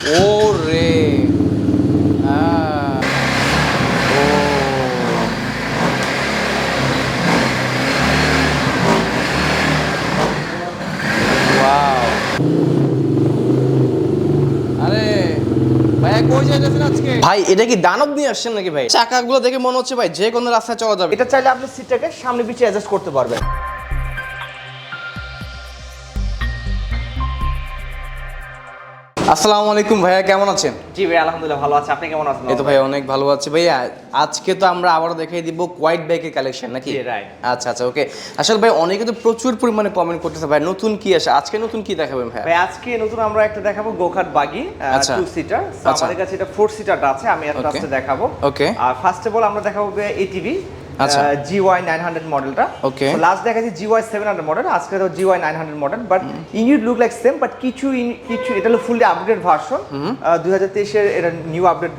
ওরে ভাই এটা কি দানব নিয়ে আসছেন নাকি ভাই? চাকাগুলো দেখে মনে হচ্ছে ভাই যে কোনো রাস্তায় চলা যাবে। এটা চাইলে আপনি সিটটাকে সামনে পিছিয়ে অ্যাডজাস্ট করতে পারবেন। আসসালামু আলাইকুম ভাইয়া, কেমন আছেন? জি ভাই আলহামদুলিল্লাহ ভালো আছে, আপনি কেমন আছেন? এই তো ভাই অনেক ভালো আছি ভাইয়া। আজকে তো আমরা আবারও দেখিয়ে দিব কোয়াইট বাইকের কালেকশন নাকি? রাইট। আচ্ছা আচ্ছা ওকে। আসলে ভাই অনেকে তো প্রচুর পরিমাণে কমেন্ট করতেছে ভাই নতুন কি আসে, আজকে নতুন কি দেখাবেন ভাই? ভাই আজকে নতুন আমরা একটা দেখাবো গোকার্ট বাগি 2 সিটার। আমাদের কাছে এটা 4 সিটারটা আছে, আমি একটা আজকে দেখাবো। ওকে। আর ফার্স্ট অফ অল আমরা দেখাবো এটিভি GY 900 মডেলটা। ওকে। লাস্ট দেখাচ্ছি GY 700 মডেল, আজকে তো GY 900 model, but unit look like same, but কিছু এটা হলো ফুললি আপডেট ভার্সন 2023 এর, এটা নিউ আপডেট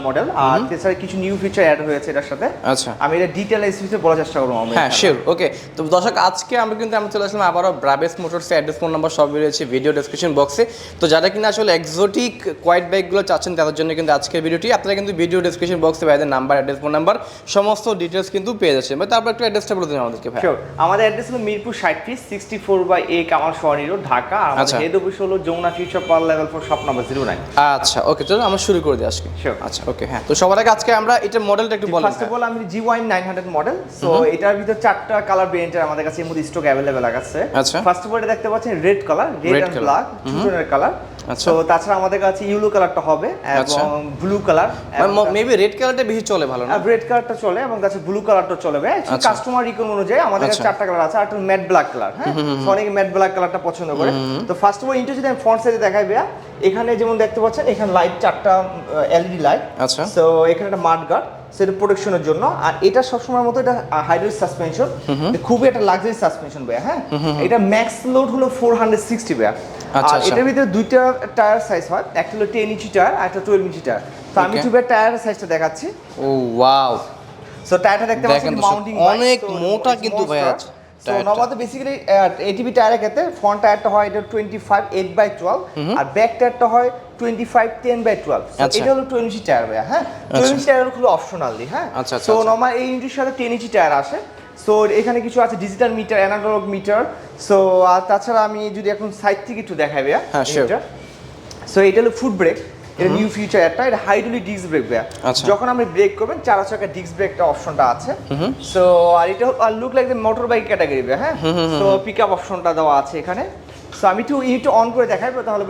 মডেল। আর এছাড়া কিছু নিউ ফিচার অ্যাড হয়েছে এটার সাথে। আচ্ছা, আমি এটা ডিটেইল এসপিতে বলার চেষ্টা করব। হ্যাঁ শিওর। ওকে, তো দর্শক আজকে আমরা চলে আসলাম আবারও ব্রাবেস মোটরস এর অ্যাড্রেস ফোন নাম্বার সব রয়েছে ভিডিও ডেসক্রিপশন বক্সে। তো যারা কিনা আসলে এক্সোটিক কোয়াইট বাইকগুলো চাচ্ছেন তাদের জন্য কিন্তু আজকের ভিডিওটি। আপনারা কিন্তু ভিডিও ডেসক্রিপশন বক্সে ভাইদের নাম্বার, অ্যাড্রেস, ফোন নাম্বার সমস্ত ডিটেলস কিন্তু পেয়ে যাচ্ছেন। ভাই তারপর একটু অ্যাড্রেসটা বলে দিন আমাদেরকে ভাই। শিওর। আমাদের অ্যাড্রেস হলো Mirpur 60 feet 64/A Kamal Sohani road, Dhaka. আর আমাদের হেড অফিস হলো Jamuna future park level 4 shop number 09। আচ্ছা ওকে, চলো আমরা শুরু করে দিই আজকে। শিওর। আচ্ছা ওকে, হ্যাঁ। তো সবার আগে আজকে আমরা এটা মডেলটা একটু বলেন। ফার্স্ট অফ অল আমি GY 900 মডেল। সো এটার ভিতর 4টা কালার ভেরিয়েন্টের আমাদের কাছে এর মধ্যে স্টক अवेलेबल আছে। আচ্ছা। ফার্স্ট অফ অল এটা দেখতে পাচ্ছেন red colour, red and black two টোনের কালার। আচ্ছা। তো তাছাড়া আমাদের কাছে ইয়েলো কালারটা হবে এবং ব্লু কালার। মেবি রেড কালারটা বেশি চলে ভালো না? রেড কালারটা চলে এবং তাছাড়া ব্লু কালারটা চলবে। কাস্টমার রিকোয়ারমেন্ট অনুযায়ী আমাদের কাছে 4টা কালার আছে। আর একটা ম্যাট ব্ল্যাক কালার, হ্যাঁ, অনেকে ম্যাট ব্ল্যাক কালারটা পছন্দ করে। তো ফার্স্ট অফ অল ইন্টো যদি আমি ফ্রন্ট সাইডে দেখাই ভাইয়া, এখানে যেমন দেখতে পাচ্ছেন এখানে লাইট 4টা এলইডি লাইট। আচ্ছা। সো এখানে একটা মাড গার্ড সেটা প্রোটেকশনের জন্য। আর এটা সবসময় মতো এটা হাইড্রোলিক সাসপেনশন, খুবই একটা লাক্সারি সাসপেনশন ভাইয়া। হ্যাঁ, এটা ম্যাক্স লোড হলো 460 ভাইয়া। আর এটার ভিতরে দুইটা টায়ার সাইজ হয়, একটা হলো 10 ইঞ্চি টায়ার আর একটা 12 ইঞ্চি টায়ার। তো আমি দুইটা টায়ারের সাইজটা দেখাচ্ছি। ও ওয়াও, সো টায়ারটা দেখতে পাচ্ছেন মাউন্টিং অনেক মোটা কিন্তু ভাইয়া। সো নরমালি বেসিক্যালি এটিভি টায়ারের ক্ষেত্রে ফ্রন্ট টায়ারটা হয় এটা 25 8/12 আর ব্যাক টায়ারটা হয় 25 10/12। এটা হলো 20 ইঞ্চি টায়ার ভাইয়া। হ্যাঁ, 20 ইঞ্চি টায়ার হলো অপশনালি। হ্যাঁ, সো নরমাল এই ইঞ্চির সাথে 10 ইঞ্চি টায়ার আসে। সো এখানে কিছু আছে digital meter, analogue meter. So আর তাছাড়া আমি যদি এখন সাইড থেকে একটু দেখাই ভাইয়া। হ্যাঁ শিওর। সো এটা হলো ফুট ব্রেক, এটা নিউ ফিচার একটা, এটা হাইড্রোলিক ডিস্ক ব্রেক ভাইয়া। যখন আপনি ব্রেক করবেন 4 চাকা ডিস্ক ব্রেকটা অপশনটা আছে। সো আর এটা look like the motor bike category ভাইয়া। হ্যাঁ, সো পিকআপ অপশনটা দেওয়া আছে এখানে। সো আমি একটু অন করে দেখাই, তাহলে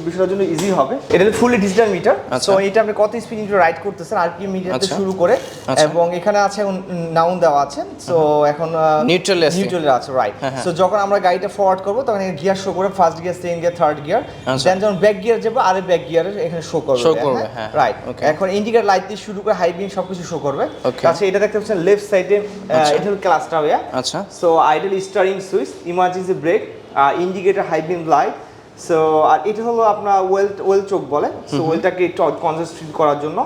বিষয়ের জন্য ইজি হবে। এটা ফুলি ডিজিটাল মিটার। সো এটা আপনি কত স্পিড ইনটু রাইড করতেছেন আর কি মিটার থেকে শুরু করে, এবং এখানে আছে নাউন দেওয়া আছে। সো এখন নিউট্রালে আছে, রাইট। সো যখন আমরা গাড়িটা ফরওয়ার্ড করব তখন গিয়ার শো করে, first gear, second gear, third gear. Then যখন ব্যাক গিয়ার যাবে আর ব্যাক গিয়ারের এখানে শো করবে, রাইট। এখন ইন্ডিকেটর লাইট দিয়ে শুরু করে হাই বিম সবকিছু শো করবে। আচ্ছা, এটা দেখতে পাচ্ছেন লেফট সাইডে এটা হলো ক্লাসটা ভাইয়া। আচ্ছা। So idle steering switch, emergency brake, indicator, high beam light. So আর এটা হলো আপনার ওয়েল চোখ বলে। সো ওয়েলটাকে একটু কনসেন্ট্রেট করার জন্য।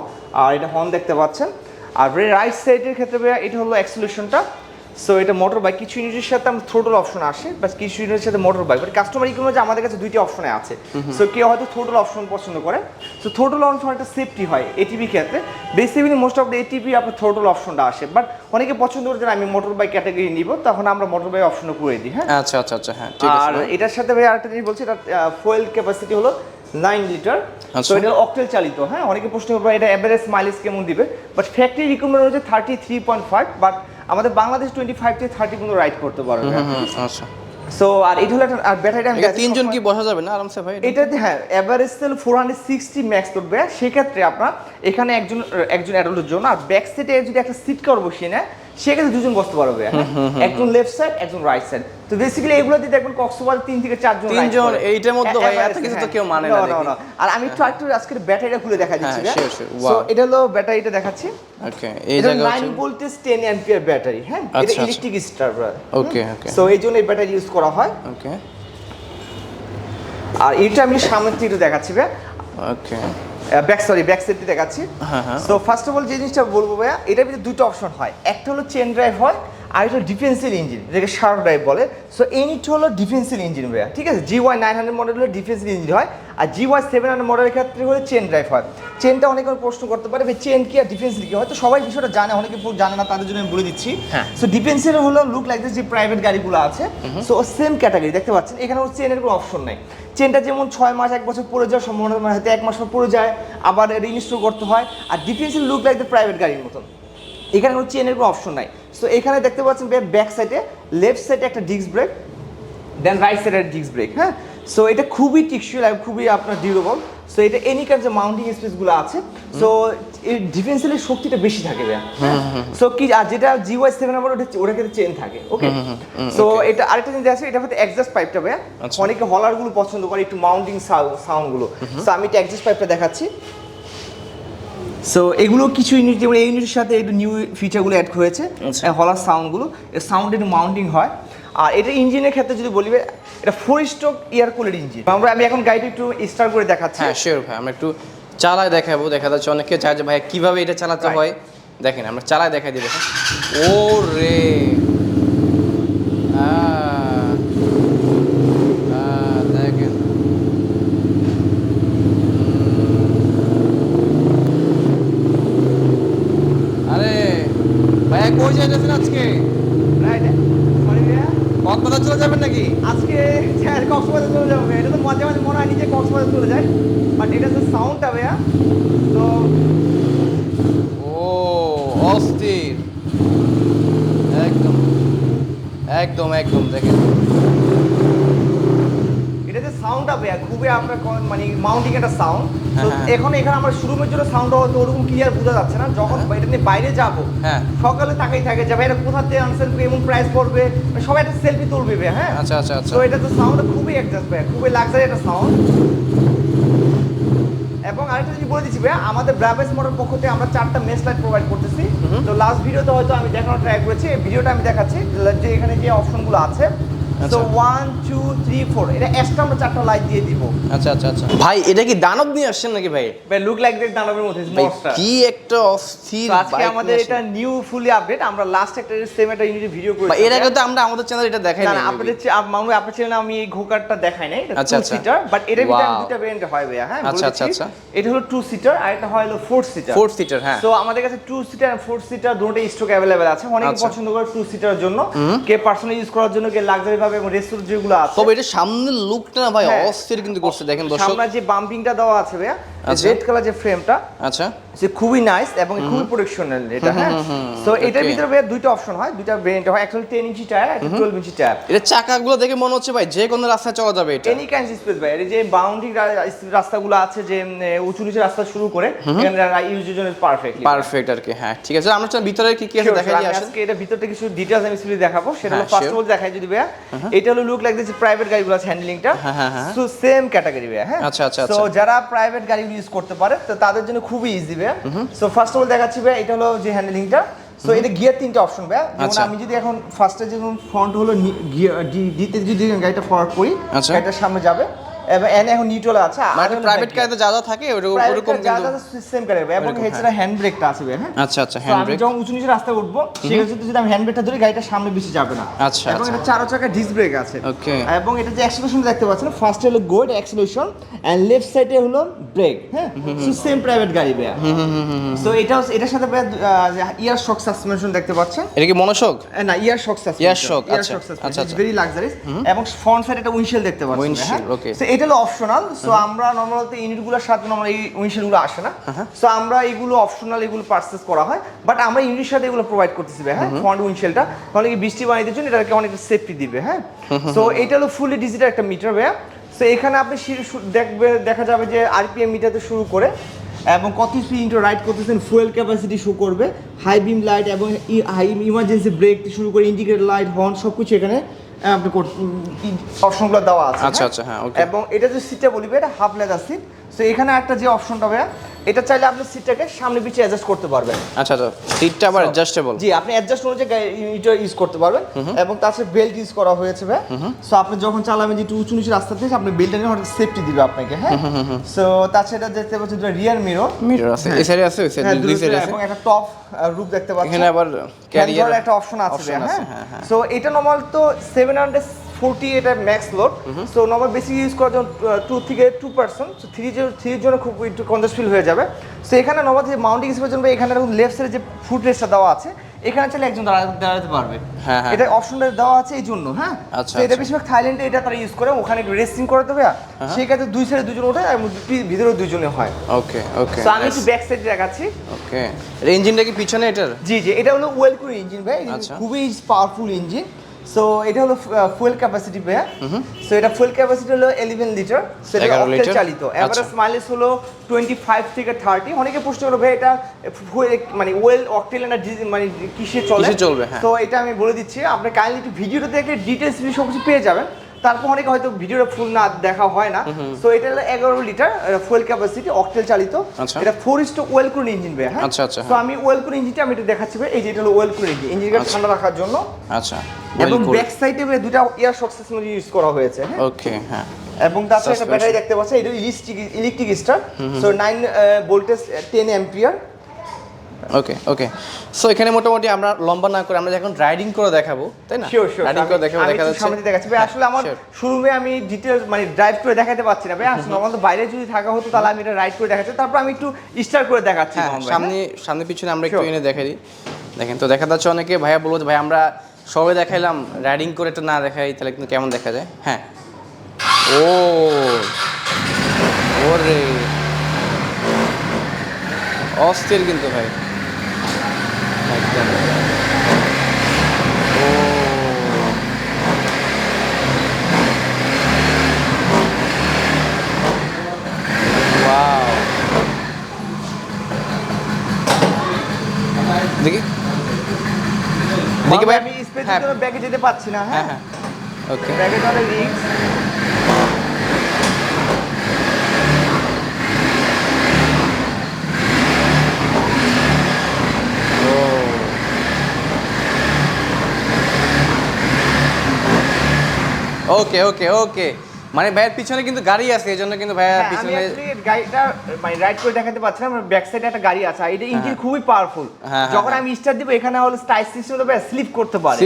আর এটা হর্ন দেখতে পাচ্ছেন। আর রাইট সাইডের ক্ষেত্রে এটা হলো অ্যাক্সিলারেশনটা। সো এটা মোটর বাইক, কিছু ইউনিটের সাথে আমার থ্রোটল অপশন আসে, বাট কিছু ইউনিটের সাথে motor bike. But customer requirement যে আমাদের কাছে দুইটি অপশনে আছে। সো কেউ হয়তো থ্রোটল অপশন পছন্দ করে। সো থ্রোটল অপশন একটা সেফটি হয় এটিভি ক্ষেত্রে। Basically most of the ATV আপনার থ্রোটল অপশনটা আসে, বাট অনেকে পছন্দ করে যে আমি মোটর বাইক ক্যাটাগরি নিব, তখন আমরা মোটর বাইক অপশনও করে দিই। হ্যাঁ, আচ্ছা আচ্ছা আচ্ছা, হ্যাঁ ঠিক আছে। আর এটার সাথে ভাই আরেকটা জিনিস বলছি, এটা ফুয়েল ক্যাপাসিটি হলো 9 লিটার। সো এটা অকটেল চালিত। হ্যাঁ, অনেকে প্রশ্ন করবে এটা এভারেজ মাইলেজ কেমন দিবে, বাট ফ্যাক্টরি রিকমেন্ড হচ্ছে 33.5, বাট আমাদের বাংলাদেশ 25 থেকে 30 পর্যন্ত রাইড করতে পারবে। আচ্ছা। সো আর এটা হলো আর ব্যাটারিটা আমি তিনজন কি বসা যাবে না আরামসে ভাই? এটাতে হ্যাঁ এভারেজ সেল 460 ম্যাক্স করবে। সেক্ষেত্রে আপনার এখানে একজন অ্যাডাল্টের জন্য, আর ব্যাক সিটে যদি একটা সিট কভার বসিয়ে নেয় সেক্ষেত্রে দুজন বসতে পারবে। একজন লেফট সাইড, একজন রাইট সাইড। তো বেসিক্যালি এগুলো দিয়ে দেখবেন কক্সবাজার 3 থেকে 4 জন, তিনজন এইটার মধ্যে ভাই এত কিছু তো কেউ মানে না। না। আর আমি একটু আজকে ব্যাটারিটা খুলে দেখা দিচ্ছি। সো এটা হলো ব্যাটারিটা দেখাচ্ছি। ওকে, এই জায়গা 9 ভোল্টেজ 10 অ্যাম্পিয়ার ব্যাটারি। হ্যাঁ, এটা ইলেকট্রিক স্টার্টার। ওকে ওকে। সো এই জন্য এই ব্যাটারি ইউজ করা হয়। ওকে। আর এটা আমি সামনে থেকে একটু দেখাচ্ছি ভাই। ওকে। ব্যাক সাইডটি দেখাচ্ছি। সো ফার্স্ট অফ অল যে জিনিসটা বলবো ভাইয়া, এটার ভিতরে দুটো অপশন হয়। একটা হলো চেন ড্রাইভ হয়, আর এটা ডিফেন্সিভ ইঞ্জিন, যেটাকে শার্ক ড্রাইভ বলে। সো এই নিটটা হলো ডিফেন্সিভ ইঞ্জিন ভাইয়া, ঠিক আছে। GY900 মডেল হলে ডিফেন্সিভ ইঞ্জিন হয়, আর GY700 মডেলের ক্ষেত্রে হলে চেন ড্রাইভ হয়। চেনটা অনেকে প্রশ্ন করতে পারে ভাই চেন কি আর ডিফেন্সিভ কি, হয়তো সবাই বিষয়টা জানে, অনেকে জানে না, তাদের জন্য আমি বলে দিচ্ছি। সো ডিফেন্সিভ হলো লুক লাইক দিস, যে প্রাইভেট গাড়িগুলো আছে সো সেম ক্যাটাগরি দেখতে পাচ্ছেন, এখানে হচ্ছে চেনের কোনো অপশন নাই। চেনটা যেমন 6 মাস 1 বছর পরে যাওয়ার সম্ভাবনা, হয়তো 1 মাস পর পরে যায়, আবার রিইনস্টল করতে হয়। আর defensive look like the private গাড়ির মতন, এখানে কোনো চেনের কোনো অপশন নাই। সো এখানে দেখতে পাচ্ছেন ব্যাক সাইডে, লেফট সাইডে একটা ডিস্ক ব্রেক, দেন রাইট সাইডে ডিস্ক ব্রেক। হ্যাঁ, সো এটা খুবই টিকসই এবং খুবই আপনার ডিউরেবল। সো এটা এনি কাইন্ড যে মাউন্টিং স্পেসগুলো আছে, সো এই ডিফেন্সিভের শক্তিটা বেশি থাকে ভাইয়া। সো কি, আর যেটা GY7 নম্বর ওটা কিন্তু চেন থাকে। ওকে, সো এটা আরেকটা জিনিস আছে, এটা হচ্ছে এক্সজস্ট পাইপটা ভাইয়া। অনেকে হলারগুলো পছন্দ করে, একটু মাউন্টিং সাউন্ডগুলো। সো আমি একটা এক্সজস্ট পাইপটা দেখাচ্ছি। সো এগুলো কিছু ইউনিট, যেমন এই ইউনিটের সাথে একটু নিউ ফিচারগুলো অ্যাড হয়েছে, হলার সাউন্ডগুলো, এর সাউন্ড একটু মাউন্টিং হয়। আর এটা ইঞ্জিনের ক্ষেত্রে যদি বলি, এটা 4 স্ট্রোক এয়ার কুলার ইঞ্জিন। আমি এখন গাড়িটা একটু স্টার্ট করে দেখাচ্ছি। হ্যাঁ শিওর ভাই, আমরা একটু চালায় দেখাবো। দেখা যাচ্ছে অনেকে চায় যে ভাই কীভাবে এটা চালাতে হয়, দেখেন আমরা চালায় দেখাই দিব। ও রে দেখেন, আরে ভাইয়া কই যাইতেছেন আজকে? কক্সবাজার চলে যাবেন নাকি আজকে? হ্যাঁ, কক্সবাজার চলে যাবো। এটা তো মাঝে মাঝে মনে হয় নিজে কক্সবাজার চলে যায়, বাট এটা যে সাউন্ডটা ভাইয়া, তো ও অস্থির, একদম একদম একদম দেখেন এটা যে সাউন্ডটা ভাইয়া খুবই আপনার মানে মাউন্টিং একটা সাউন্ড। তো এখন এখানে আমরা শোরুমের জন্য সাউন্ডটা হয়তো ওরকম ক্লিয়ার বোঝা যাচ্ছে না, যখন এটা নিয়ে বাইরে যাবো সকালে তাকাই থাকে যে ভাই এটা কোথা থেকে আনছেন, এমন প্রাইস পড়বে, সবাই একটা সেলফি তুলবে ভাই। হ্যাঁ, আচ্ছা আচ্ছা আচ্ছা। তো এটা তো সাউন্ড খুবই অ্যাডজাস্ট ভাই, খুবই লাক্সারি একটা সাউন্ড। এবং আরেকটা জিনিস বলে দিচ্ছি ভাইয়া, আমাদের ব্রাবেস মোটর পক্ষ থেকে আমরা 4টা মেশ লাইট প্রোভাইড করতেছি। তো লাস্ট ভিডিওতে হয়তো আমি দেখানোর ট্রাই করেছি, এই ভিডিওটা আমি দেখাচ্ছি যে এখানে যে অপশনগুলো আছে। সো 1 2 3 4 এটা এক্সট্রা আমরা 4টা লাইট দিয়ে দিব। আচ্ছা আচ্ছা আচ্ছা। ভাই এটা কি দানব নিয়ে আসছেন নাকি ভাই? ভাই লুক লাইক দ্যাট দানবের মধ্যে মনস্টার। কি একটা অস্থির বাইক। আজকে আমাদের এটা নিউ ফুলি আপডেট, আমরা লাস্ট একটা সেম একটা ইউনিট ভিডিও করেছি। এর আগে তো আমরা আমাদের চ্যানেলে এটা দেখাই নাই। না, আপনাদের আপনার চ্যানেলে আমি এই ঘোকারটা দেখাই নাই, এটা 2 সিটার, বাট এর ভিতরে দুটো ভেরিয়েন্ট হয় ভাইয়া। হ্যাঁ, আচ্ছা আচ্ছা আচ্ছা। এটা হলো 2 সিটার আর এটা হলো 4 সিটার। 4 সিটার, হ্যাঁ। সো আমাদের কাছে 2 সিটার আর 4 সিটার দুটোই স্টক अवेलेबल আছে। অনেকে পছন্দ করে 2 সিটারের জন্য, কে পার্সোনাল ইউজ করার জন্য, কে লাক্সারি ভাবে এবং রেস্টুরেন্ট যেগুলো আছে। তবে এটা সামনের লুকটা না ভাই অস্থির কিন্তু করছে, দেখেন দর্শক। সামনে যে বাম্পিংটা দেওয়া আছে ভাইয়া, রেড কালার যে ফ্রেমটা, আচ্ছা, সে খুবই নাইস এবং খুবই প্রোটেকশনাল এটা। হ্যাঁ, সো এটার ভিতরে ভাই দুইটা অপশন হয়, দুইটা ভেরিয়েন্ট হয়, অ্যাকচুয়ালি 10 ইঞ্চি টায়ার আর 12 ইঞ্চি টায়ার। এটা চাকাগুলো দেখে মনে হচ্ছে ভাই যে কোনো রাস্তায় চলা যাবে এটা, এনি কাইন্ড স্পেস ভাই। এই যে বাউন্ডারি রাস্তাগুলো আছে, যে উঁচু নিচু রাস্তা শুরু করে, এখানে ইউজের জন্য পারফেক্ট আর কি। হ্যাঁ ঠিক আছে, আমরা চল ভিতরে কি কি আছে দেখাই দিই। আজকে এটা ভিতরটা কিছু ডিটেইলস আমি স্পেশালি দেখাবো। সেটা হলো ফার্স্ট অফ অল দেখাই যদি ভাইয়া, এটা হলো লুক লাইক দিস প্রাইভেট গাড়িগুলো আছে হ্যান্ডলিংটা, সো সেম ক্যাটাগরি ভাইয়া। হ্যাঁ, আচ্ছা আচ্ছা। সো যারা প্রাইভেট গাড়ি ইউজ করতে পারে তো তাদের জন্য খুবই ইজি ভাইয়া। সো ফার্স্ট অফ অল দেখাচ্ছি ভাইয়া, এটা হলো যে হ্যান্ডলিংটা। সো এটা গিয়ার 3টা অপশন ভাইয়া। যেমন আমি যদি এখন ফার্স্টে যেমন ফ্রন্ট হলো গিয়ার ডিতে যদি গাড়িটা ফরওয়ার্ড করি, গাড়িটার সামনে যাবে, এবং এনে এখন নিউট্রাল আছে। মানে প্রাইভেট কারে যা যা থাকে ওরকম কিন্তু সিস্টেম করে ভাই। এবং এছাড়া হ্যান্ড ব্রেকটা আছে ভাই। হ্যাঁ, আচ্ছা আচ্ছা, হ্যান্ড ব্রেক। আমি যখন উঁচু নিচু রাস্তায় উঠবো সেক্ষেত্রে যদি আমি হ্যান্ড ব্রেকটা ধরি, গাড়িটা সামনে বেশি যাবে না। আচ্ছা, এবং এটা 4 চাকা ডিস্ক ব্রেক আছে। ওকে, এবং এটা যে অ্যাক্সেলারেশন দেখতে পাচ্ছেন, ফার্স্ট হলো গো, এটা অ্যাক্সেলারেশন, এন্ড লেফট সাইডে হলো ব্রেক। হ্যাঁ, সো সেম প্রাইভেট গাড়ি ভাই। সো এটার সাথে ভাই ইয়ার শক সাসপেনশন দেখতে পাচ্ছেন। এটা কি মনোশক? না, ইয়ার শক সাসপেনশন। ইয়ার শক, আচ্ছা আচ্ছা, ভেরি লাক্সারিয়াস। এবং ফ্রন্ট সাইডে একটা উইন্ডশিল্ড দেখতে পাচ্ছেন। উইন্ডশিল্ড, ওকে। সো এটা হলো অপশনাল। সো আমরা নরমালি ইউনিটগুলোর সাথে আমরা এই উইন্ডশিল্ডগুলো আসে না, সো আমরা এগুলো অপশনাল, এগুলো পারচেজ করা হয়, বাট আমরা ইউনিটের সাথে এগুলো প্রোভাইড করতেছি ভাই। হ্যাঁ, ফ্রন্ট উইন্ডশিল্ডটা, তাহলে কি বৃষ্টি বানিয়ে জন্য এটাকে অনেক সেফটি দিবে। হ্যাঁ, সো এটা হলো ফুলি ডিজিটাল একটা মিটার ভাই। সো এখানে আপনি দেখা যাবে যে আরপিএম মিটারতে শুরু করে এবং কত স্পিড রাইড করতেছেন, ফুয়েল ক্যাপাসিটি শো করবে, হাই বিম লাইট এবং হাই ইমার্জেন্সি ব্রেক শুরু করে ইন্ডিকেটর লাইট, হর্ন সবকিছু এখানে আপনি অপশনগুলো দেওয়া আছে। আচ্ছা আচ্ছা, হ্যাঁ, ওকে। এবং এটা যে সিটটা বলিবে, এটা হাফ লেদার সিট। সো এখানে একটা যে অপশনটা ভাইয়া, এটা চাইলে আপনি সিটটাকে সামনে পিছে অ্যাডজাস্ট করতে পারবেন। আচ্ছা আচ্ছা, সিটটা আবার অ্যাডজাস্টেবল। জি, আপনি অ্যাডজাস্ট অনুযায়ী এটা ইউজ করতে পারবেন এবং তাছাড়া বেল্ট ইউজ করা হয়েছে ভাই। সো আপনি যখন চালাবেন যে একটু উঁচু নিচু রাস্তা থেকে আপনি বেল্টটা নিয়ে হঠাৎ সেফটি দিবে আপনাকে, হ্যাঁ। সো তাছাড়া দেখতে পাচ্ছেন রিয়ার মিরর আছে, এই সাইডে আছে, ওই সাইডে দুই সাইডে আছে এবং একটা টপ রুফ দেখতে পাচ্ছেন। এখানে আবার ক্যারিয়ার একটা অপশন আছে, হ্যাঁ। সো এটা নরমাল তো 740 এটা ম্যাক্স লোড। সো নরমাল বেশি ইউজ করার জন্য 2 থেকে 2%, সো 3 জন্য খুব একটু কনজাস্ট ফিল হয়ে যাবে। সো এখানে নরমাল যে মাউন্টিং স্পেসের জন্য এখানে লেফট সাইডে যে ফুট রেস্টটা দেওয়া আছে, এখানে চাইলে একজন দাঁড়াতে পারবে। হ্যাঁ, এটা অপশনটা দেওয়া আছে এই জন্য, হ্যাঁ। আচ্ছা, তো এটা বেশিরভাগ থাইল্যান্ডে এটা তারা ইউজ করে, ওখানে রেস্টিং করে দেবে, সেই ক্ষেত্রে দুই সাইডে দুজন ওঠে আর ভিতরে দুজনে হয়। ওকে ওকে, সো আমি একটু ব্যাক সাইডে দেখাচ্ছি। ওকে, এর ইঞ্জিনটা কি পিছনে এটার? জি জি, এটা হলো ওয়েল কুল ইঞ্জিন ভাই, খুবই পাওয়ারফুল ইঞ্জিন। সো এটা হলো ফুয়েল ক্যাপাসিটি ভাই। সো এটা ফুয়েল ক্যাপাসিটি হলো 11 লিটার, সেটা অকটেন চালিত। এভারেজ মাইলেজ হলো 25 থেকে 30। অনেকে প্রশ্ন করবে ভাই এটা মানে ওয়েল অকটেন না মানে কিসে চলবে, হ্যাঁ। তো এটা আমি বলে দিচ্ছি, আপনি কাইন্ডলি একটু ভিডিওটা দেখলে ডিটেইলস সব কিছু পেয়ে যাবেন। তারপর অনেকে হয়তো ভিডিওটা ফুল না দেখা হয় না। সো এটা হলো 11 লিটার ফুয়েল ক্যাপাসিটি, অকটেন চালিত। এটা 4 ওয়েল কুল ইঞ্জিন ভাই, হ্যাঁ। আচ্ছা আচ্ছা, তো আমি ওয়েল কুল ইঞ্জিনটা আমি এটা দেখাচ্ছি ভাই। এই যে এটা হলো ওয়েল কুল ইঞ্জিন, ইঞ্জিনটা ঠান্ডা রাখার জন্য। আচ্ছা, এবং ব্যাক সাইডে দুটো এয়ার শক সিস্টেম ইউজ করা হয়েছে, হ্যাঁ। ওকে, হ্যাঁ। এবং তাছাড়া একটা ব্যাটারি দেখতে পাচ্ছেন, এটা electric star. So 9 voltage 10 ampere. Okay okay, so এখানে মোটামুটি আমরা লম্বা না করে আমরা এখন রাইডিং করে দেখাবো, তাই না? শিওর শিওর, রাইডিং করে দেখাবো, দেখা যাচ্ছে সামনে দেখাচ্ছি ভাই। আসলে আমার শোরুমে আমি ডিটেইলস মানে ড্রাইভ করে দেখাতে পাচ্ছি না ভাই। আসলে আমাদের বাইরে যদি থাকা হতো তাহলে আমি এটা রাইড করে দেখাচ্ছি, তারপর আমি একটু স্টার্ট করে দেখাচ্ছি। সামনে পিছনে আমরা একটু এনে দেখাই দিই। দেখেন, তো দেখা যাচ্ছে অনেকে ভাইয়া বলবো ভাই আমরা সবাই দেখাইলাম, রাইডিং করে এটা না দেখাই তাহলে কিন্তু কেমন দেখা যায়। হ্যাঁ, ওরে অস্থির কিন্তু ভাই, একদম। ওয়াও, দেখি ভাই আমি স্পেসের জন্য ব্যাগে যেতে পাচ্ছি না, হ্যাঁ। ওকে, ব্যাগে তাহলে রিস্ক। ওকে ওকে ওকে, মানে ভাইয়ের পিছনে কিন্তু গাড়ি আছে, এই জন্য কিন্তু ভাইয়া পিছনে গাড়িটা মানে রাইড করে দেখাতে পাচ্ছি না। ব্যাক সাইডে একটা গাড়ি আছে, এটা ইঞ্জিন খুবই পাওয়ারফুল। যখন আমি স্টার্ট দিব এখানে হলো স্টাইল সিস্টেম হবে, স্লিপ করতে পারে,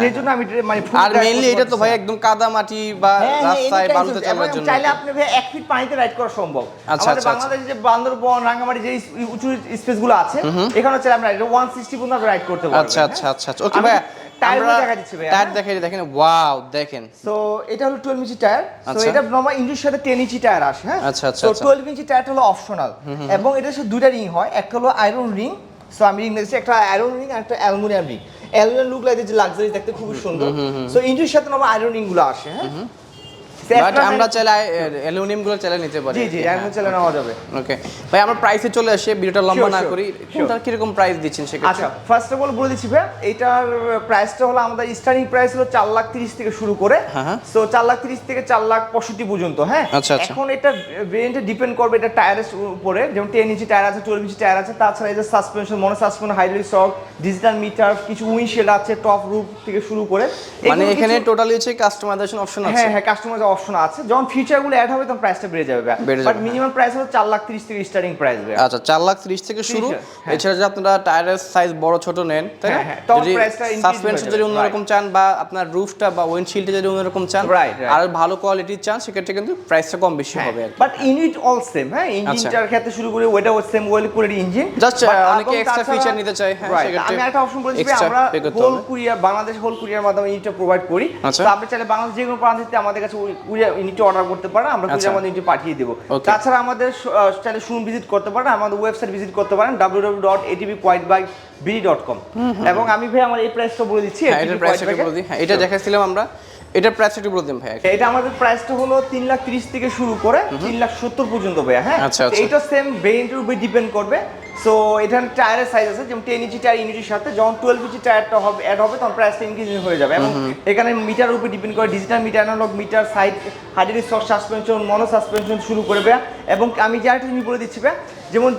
সেই জন্য আমি মানে আর মেইনলি এটা তো ভাই একদম কাদা মাটি বা রাস্তায় বালুতে চলার জন্য চাইলে আপনি ভাই 1 ফিট পানিতে রাইড করা সম্ভব। আমাদের বাংলাদেশে যে বান্দরবন, রাঙ্গামাটি যে উঁচু স্পেসগুলো আছে, এখানে চাইলে আমরা 160 পর্যন্ত রাইড করতে পারবো। আচ্ছা আচ্ছা আচ্ছা, ওকে ভাই। টায়ার দেখা দিচ্ছি ভাই, টায়ার দেখাই দেখেন। ওয়াও, দেখেন। সো এটা হলো 12 ইঞ্চি টায়ার। সো এটা নরমাল ইঞ্জিনের সাথে 10 ইঞ্চি টায়ার আসে, হ্যাঁ। আচ্ছা আচ্ছা, সো 12 ইঞ্চি টায়ারটা হলো অপশনাল এবং এটার সাথে দুইটা রিং হয়, একটা হলো আয়রন রিং। সো আমি রিং দেখছি, একটা আয়রন রিং আর একটা aluminium ring. Aluminium look like যে লাক্সারি, দেখতে খুব সুন্দর। সো ইঞ্জিনের সাথে নরমাল আয়রন রিং গুলো আসে, হ্যাঁ। বাট আমরা চাইলে অ্যালুমিনিয়াম গুলো চাইলে নিতে পারি। জি জি, অ্যালুমিনিয়াম চাইলে নেওয়া যাবে। ওকে ভাই, আমরা প্রাইসে চলে আসি, ভিডিওটা লম্বা না করি। কোনটার কি রকম প্রাইস দিচ্ছেন সেক্ষেত্রে? আচ্ছা, ফার্স্ট অফ অল বলে দিচ্ছি ভাই, এটার প্রাইসটা হলো আমাদের স্টার্টিং প্রাইস হলো 4,30,000 থেকে শুরু করে। সো 4,30,000 থেকে 4,65,000 পর্যন্ত, হ্যাঁ। এখন এটা ভেরিয়েন্টে ডিপেন্ড করবে এটা টায়ারের উপরে, যেমন 10 ইঞ্চি টায়ার আছে, 12 ইঞ্চি টায়ার আছে। তাছাড়া এই যে সাসপেনশন, মনো সাসপেনশন, হাইড্রোলিক শক, ডিজিটাল মিটার, কিছু উইন্ডশিল্ড আছে, টপ রুফ থেকে শুরু করে। মানে এখানে টোটালি হচ্ছে কাস্টমাইজেশন অপশন আছে। হ্যাঁ হ্যাঁ, কাস্টমাইজেশন অপশন আছে। যখন ফিচারগুলো অ্যাড হবে তখন প্রাইসটা বেড়ে যাবে, বাট মিনিমাম প্রাইস হলো 4,30,000 থেকে স্টার্টিং প্রাইস। আচ্ছা, 4,30,000 থেকে শুরু। এছাড়া যদি আপনারা টায়ারের সাইজ বড় ছোট নেন, তাই না, যদি সাসপেনশন যদি অন্যরকম চান বা আপনার রুফটা বা উইন্ডশিল্ডটা যদি অন্যরকম চান আর ভালো কোয়ালিটির চান, সেক্ষেত্রে কিন্তু প্রাইসটা কম বেশি হবে। বাট ইউনিট অল সেম, হ্যাঁ। ইঞ্জিনটার ক্ষেত্রে শুরু করে ওইটা same well quality engine, just অনেকে এক্সট্রা ফিচার নিতে চায়, হ্যাঁ। সেক্ষেত্রে আমি একটা অপশন বলেছি, আমরা whole courier, Bangladesh whole courier মাধ্যমে ইউনিটটা প্রোভাইড করি। তো আপনি চাইলে বাংলাদেশ যে কোনো প্রান্ত থেকে আমাদের কাছে কুরিয়ার ইউনিট অর্ডার করতে পারেন, আমরা কুরিয়ার মাধ্যমে ইউনিট পাঠিয়ে দেব। তাছাড়া আমাদের চাইলে শোরুম ভিজিট করতে পারেন, আমাদের ওয়েবসাইট ভিজিট করতে পারেন www.atvquietbike.com। এবং আমি ভাই আমার এই প্রাইসটা বলে দিচ্ছি, এটার প্রাইসটা বলে দিই। হ্যাঁ, এটা দেখাইছিলাম আমরা, এটার প্রাইসটা একটু বলে দিন ভাই। এটা আমাদের প্রাইসটা হলো 3,30,000 থেকে শুরু করে 3,70,000 পর্যন্ত ভাই, হ্যাঁ। এটা সেম ভেরিয়েন্টের উপর ডিপেন্ড করবে। সো এখানে টায়ারের সাইজ আছে, যেমন 10 ইঞ্চি টায়ার ইউনিটের সাথে যখন 12 ইঞ্চি টায়ারটা হবে অ্যাড হবে তখন প্রাইসটা ইনক্রিজ হয়ে যাবে। এবং এখানে মিটার উপর ডিপেন্ড করে, digital meter, analogue meter, side hydraulic shock suspension, mono suspension শুরু করবে। এবং আমি যে আরেকটা জিনিস বলে দিচ্ছি ভাই, যেমন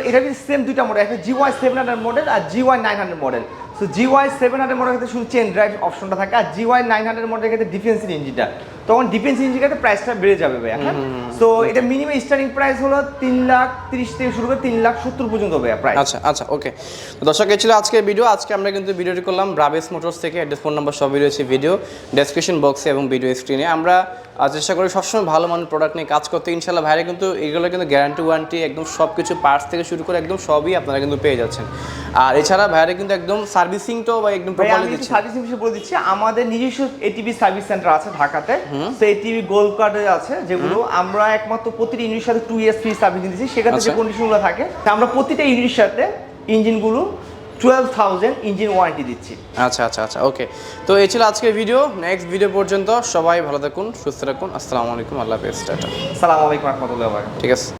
এটা কিন্তু সেম দুইটা মডেল, একটা GY 700 মডেল আর GY 900 মডেল। সো GY 700 মডেলের ক্ষেত্রে শুধু চেন ড্রাইভ অপশনটা থাকে, আর GY 900 মডেলের ক্ষেত্রে ডিফেন্সিভ ইঞ্জিনটা, তখন ডিফেন্স ইঞ্জিনের ক্ষেত্রে প্রাইসটা বেড়ে যাবে ভাইয়া। হ্যাঁ, সো এটা মিনিমাম স্টার্টিং প্রাইস হলো 3,30,000 থেকে শুরু করে 3,70,000 পর্যন্ত ভাইয়া প্রাইস। আচ্ছা আচ্ছা, ওকে। দর্শক, এই ছিল আজকের ভিডিও। আজকে আমরা কিন্তু ভিডিওটি করলাম ব্রাবেস মোটরস থেকে। অ্যাড্রেস, ফোন নাম্বার সবই রয়েছে ভিডিও ডেসক্রিপশন বক্সে এবং ভিডিও স্ক্রিনে। আমরা চেষ্টা করি সবসময় ভালো মানের প্রোডাক্ট নিয়ে কাজ করতে। ইনশাল্লাহ ভাইরা কিন্তু এগুলো কিন্তু গ্যারান্টি ওয়ারেন্টি একদম সব কিছু পার্টস থেকে শুরু করে একদম সবই আপনারা কিন্তু পেয়ে যাচ্ছেন। আর এছাড়া ভাইরা কিন্তু একদম সার্ভিসিংটাও বা একদম প্রপারলি দিচ্ছে। সার্ভিসিং বিষয়ে বলে দিচ্ছি, আমাদের নিজস্ব ATV সার্ভিস সেন্টার আছে ঢাকাতে। তো ATV গোল্ড কার্ডে আছে, যেগুলো আমরা একমাত্র প্রতিটা ইউনিটের সাথে 2 ইয়ার্স ফ্রি সার্ভিস দিচ্ছি। সেক্ষেত্রে যে কন্ডিশনগুলো থাকে, আমরা প্রতিটা ইউনিটের সাথে ইঞ্জিনগুলো 12,000 ইঞ্জিন ওয়ারেন্টি দিচ্ছি। আচ্ছা আচ্ছা আচ্ছা, ওকে। তো এই ছিল আজকের ভিডিও। নেক্সট ভিডিও পর্যন্ত সবাই ভালো থাকুন, সুস্থ থাকুন। আসসালামু আলাইকুম, আল্লাহ হাফেজ, টাটা। আসসালামু আলাইকুম ওয়া রাহমাতুল্লাহি ওয়া বারাকাতুহু। ঠিক আছে।